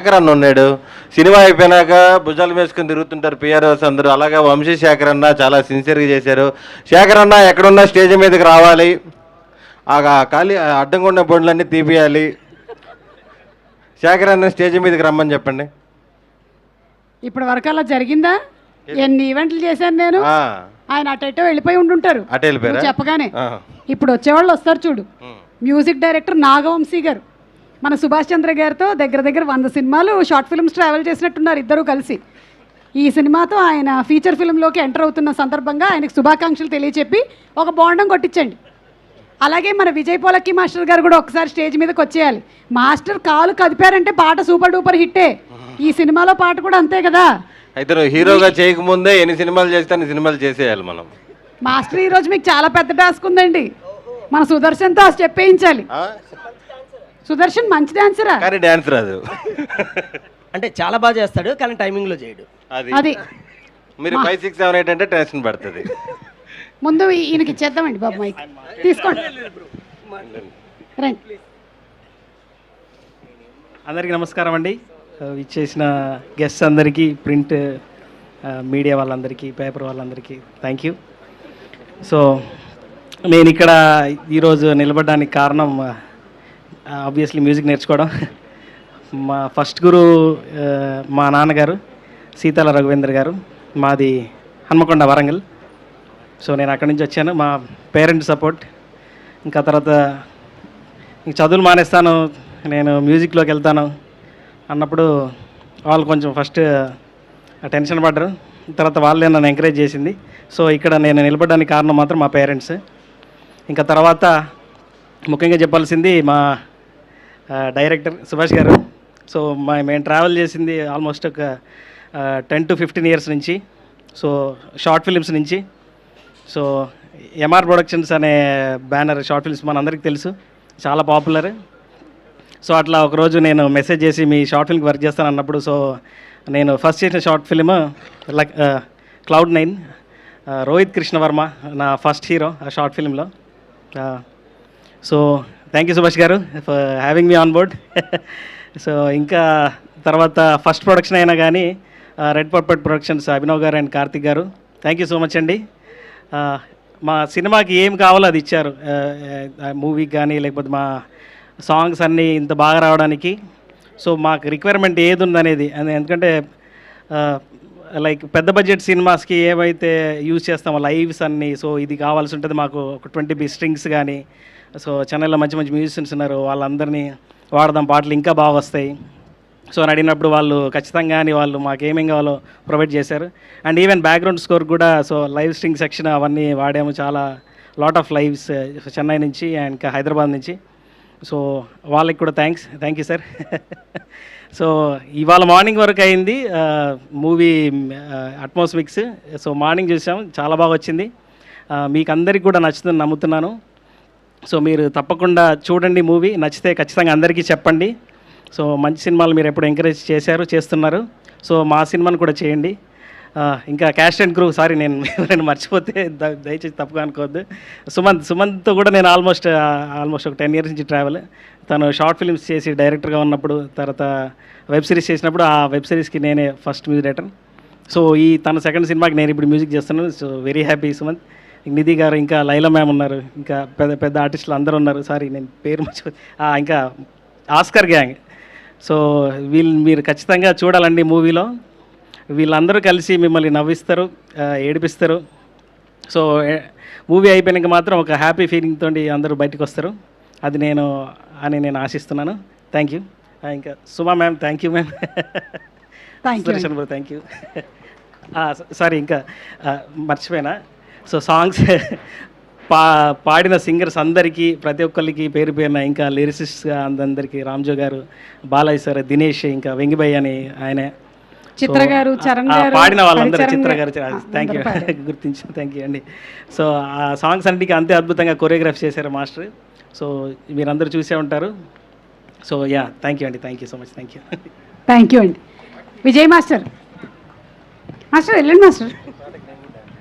శేఖర్ అన్న ఉన్నాడు. సినిమా అయిపోయినాక భుజాలు వేసుకుని తిరుగుతుంటారు పిఆర్ఓస్ అందరూ. అలాగే వంశీ శేఖర్ అన్న చాలా సిన్సియర్గా చేశారు. శేఖర్ అన్న ఎక్కడున్నా స్టేజ్ మీదకి రావాలి, ఆ ఖాళీ అడ్డంగా ఉన్న బొండ్లన్నీ తీపియాలి. శేఖర్ అన్న స్టేజ్ మీదకి రమ్మని చెప్పండి. ఇప్పటి వరకు అలా జరిగిందా? ఎన్ని ఈవెంట్లు చేశాను నేను. ఆయన అటో వెళ్ళిపోయి ఉంటుంటారు, అటు వెళ్ళిపోయారు చెప్పగానే. ఇప్పుడు వచ్చేవాళ్ళు వస్తారు చూడు. మ్యూజిక్ డైరెక్టర్ నాగవంశీ గారు మన సుభాష్ చంద్ర గారితో దగ్గర దగ్గర 100 సినిమాలు షార్ట్ ఫిల్మ్స్ ట్రావెల్ చేసినట్టున్నారు ఇద్దరు కలిసి. ఈ సినిమాతో ఆయన ఫీచర్ ఫిల్మ్లోకి ఎంటర్ అవుతున్న సందర్భంగా ఆయనకు శుభాకాంక్షలు తెలియచెప్పి ఒక బోండం కొట్టించండి. అలాగే మన విజయ్ పోలక్కి మాస్టర్ గారు కూడా ఒకసారి స్టేజ్ మీదకి వచ్చేయాలి. మాస్టర్ కాలు కదిపారంటే పాట సూపర్ డూపర్ హిట్టే. ఈ సినిమాలో పాట కూడా అంతే కదా. అయితే హీరోగా చేయకముందే ఎన్ని సినిమాలు చేస్తే అన్ని సినిమాలు చేసేయాలి మనం. మాస్టర్ ఈరోజు మీకు చాలా పెద్ద టాస్క్ ఉందండి. మన సుదర్శన్తో ఆ స్టెప్ వేయించాలి. సుదర్శన్ మంచి డాన్సరా, కానీ డాన్స్ రాదు. అంటే చాలా బాగా చేస్తాడు, కానీ టైమింగ్లో చేయడు. అది మీరు 5, 6, 7, 8 అంటే టెన్షన్ పడుతుంది. ముందు ఈయనకి ఇచ్చేద్దామండి బాబు, మైక్ తీసుకోండి రండి. అందరికీ నమస్కారం అండి. ఇచ్చేసిన గెస్ట్స్ అందరికీ, ప్రింట్ మీడియా వాళ్ళందరికీ, పేపర్ వాళ్ళందరికీ థ్యాంక్ యూ. సో నేను ఇక్కడ ఈరోజు నిలబడడానికి కారణం ఆబ్వియస్లీ మ్యూజిక్ నేర్చుకోవడం. మా ఫస్ట్ గురు మా నాన్నగారు సీతాల రఘువేంద్ర గారు, మాది హన్మకొండ వరంగల్. సో నేను అక్కడి నుంచి వచ్చాను. మా పేరెంట్స్ సపోర్ట్, ఇంకా తర్వాత ఇంక చదువులు మానేస్తాను, నేను మ్యూజిక్లోకి వెళ్తాను అన్నప్పుడు వాళ్ళు కొంచెం ఫస్ట్ టెన్షన్ పడ్డారు. తర్వాత వాళ్ళే నన్ను ఎంకరేజ్ చేసింది. సో ఇక్కడ నేను నిలబడడానికి కారణం మాత్రం మా పేరెంట్స్. ఇంకా తర్వాత ముఖ్యంగా చెప్పాల్సింది మా డైరెక్టర్ సుభాష్ గారు. సో మేము ట్రావెల్ చేసింది ఆల్మోస్ట్ ఒక 10 to 15 ఇయర్స్ నుంచి. సో షార్ట్ ఫిలిమ్స్ నుంచి. సో ఎంఆర్ ప్రొడక్షన్స్ అనే బ్యానర్ షార్ట్ ఫిల్మ్స్ మనందరికీ తెలుసు, చాలా పాపులర్. సో అట్లా ఒకరోజు నేను మెసేజ్ చేసి మీ షార్ట్ ఫిల్మ్కి వర్క్ చేస్తాను అన్నప్పుడు, సో నేను ఫస్ట్ చేసిన short film Cloud9. Rohit Krishnavarma నా ఫస్ట్ హీరో ఆ షార్ట్ ఫిల్మ్లో. So thank you Subhash garu for having me on board. So ఇంకా తర్వాత ఫస్ట్ ప్రొడక్షన్ అయినా కానీ రెడ్ పర్పట్ ప్రొడక్షన్స్ అభినవ్ గారు అండ్ కార్తిక్ గారు, థ్యాంక్ యూ సో మచ్ అండి. మా సినిమాకి ఏం కావాలో అది ఇచ్చారు, మూవీకి కానీ లేకపోతే మా సాంగ్స్ అన్నీ ఇంత బాగా రావడానికి. సో మాకు రిక్వైర్మెంట్ ఏది ఉందనేది, ఎందుకంటే లైక్ పెద్ద బడ్జెట్ సినిమాస్కి ఏమైతే యూజ్ చేస్తామో లైవ్స్ అన్నీ, సో ఇది కావాల్సి ఉంటుంది మాకు. ఒక 20 స్ట్రింగ్స్ కానీ, సో చెన్నైలో మంచి మంచి మ్యూజిషియన్స్ ఉన్నారు, వాళ్ళందరినీ వాడదాం, పాటలు ఇంకా బాగా వస్తాయి. సో అని అడిగినప్పుడు వాళ్ళు ఖచ్చితంగా అని వాళ్ళు మాకు ఏమేం కావాలో ప్రొవైడ్ చేశారు. అండ్ ఈవెన్ బ్యాక్గ్రౌండ్ స్కోర్ కూడా సో లైవ్ స్ట్రింగ్ సెక్షన్ అవన్నీ వాడాము, చాలా లాట్ ఆఫ్ లైవ్స్ చెన్నై నుంచి అండ్ ఇంకా హైదరాబాద్ నుంచి. సో వాళ్ళకి కూడా థ్యాంక్ యూ సార్. సో ఇవాళ మార్నింగ్ వరకు అయింది మూవీ అట్మాస్మిక్స్. సో మార్నింగ్ చూసాం, చాలా బాగా వచ్చింది. మీకు అందరికీ కూడా నచ్చుతుందని నమ్ముతున్నాను. సో మీరు తప్పకుండా చూడండి మూవీ, నచ్చితే ఖచ్చితంగా అందరికీ చెప్పండి. సో మంచి సినిమాలు మీరు ఎప్పుడు ఎంకరేజ్ చేస్తున్నారు. సో మా సినిమాను కూడా చేయండి. ఇంకా క్యాస్ట్ అండ్ క్రూ, సారీ నేను మర్చిపోతే దయచేసి తప్పుగా అనుకోవద్దు. సుమంత్తో కూడా నేను ఆల్మోస్ట్ ఒక 10 ఇయర్స్ నుంచి ట్రావెల్. తను షార్ట్ ఫిల్మ్స్ చేసి డైరెక్టర్గా ఉన్నప్పుడు, తర్వాత వెబ్ సిరీస్ చేసినప్పుడు ఆ వెబ్ సిరీస్కి నేనే ఫస్ట్ మ్యూజిక్ డైరెక్టర్. సో తన సెకండ్ సినిమాకి నేను ఇప్పుడు మ్యూజిక్ చేస్తున్నాను. So very happy Sumanth. Nidhi garu, ఇంకా లైలా మ్యామ్ ఉన్నారు, ఇంకా పెద్ద పెద్ద ఆర్టిస్టులు అందరూ ఉన్నారు. సారీ నేను పేరు మర్చిపోయి, ఇంకా ఆస్కర్ గ్యాంగ్. సో మీరు ఖచ్చితంగా చూడాలండి మూవీలో. వీళ్ళందరూ కలిసి మిమ్మల్ని నవ్విస్తారు, ఏడిపిస్తారు. సో మూవీ అయిపోయినాక మాత్రం ఒక హ్యాపీ ఫీలింగ్ తోటి అందరూ బయటకు వస్తారు. అది నేను ఆశిస్తున్నాను. Thank you. ఇంకా Suma ma'am, thank you ma'am. Sudarshan bro, thank you. Sorry ఇంకా మర్చిపోయినా. సో సాంగ్స్ పాడిన సింగర్స్ అందరికీ, ప్రతి ఒక్కరికి పేరు పేరున, ఇంకా లిరిసిస్ట్ అందరికీ రామ్జో గారు, బాలయ్య సార్, దినేష్, ఇంకా వెంగిభయ్య అని ఆయనే, చిత్ర గారు, చరణ్ గారు, పాడిన వాళ్ళందరూ, చిత్ర గారు, థ్యాంక్ యూ, గుర్తించాను, థ్యాంక్ యూ అండి. సో ఆ సాంగ్స్ అన్నిటికీ అంతే అద్భుతంగా కొరియోగ్రాఫ్ చేశారు మాస్టర్. సో మీరందరూ చూసే ఉంటారు. సో థ్యాంక్ యూ అండి, thank you so much, thank you. Thank you అండి. విజయ్ మాస్టర్ వెళ్ళండి మాస్టర్.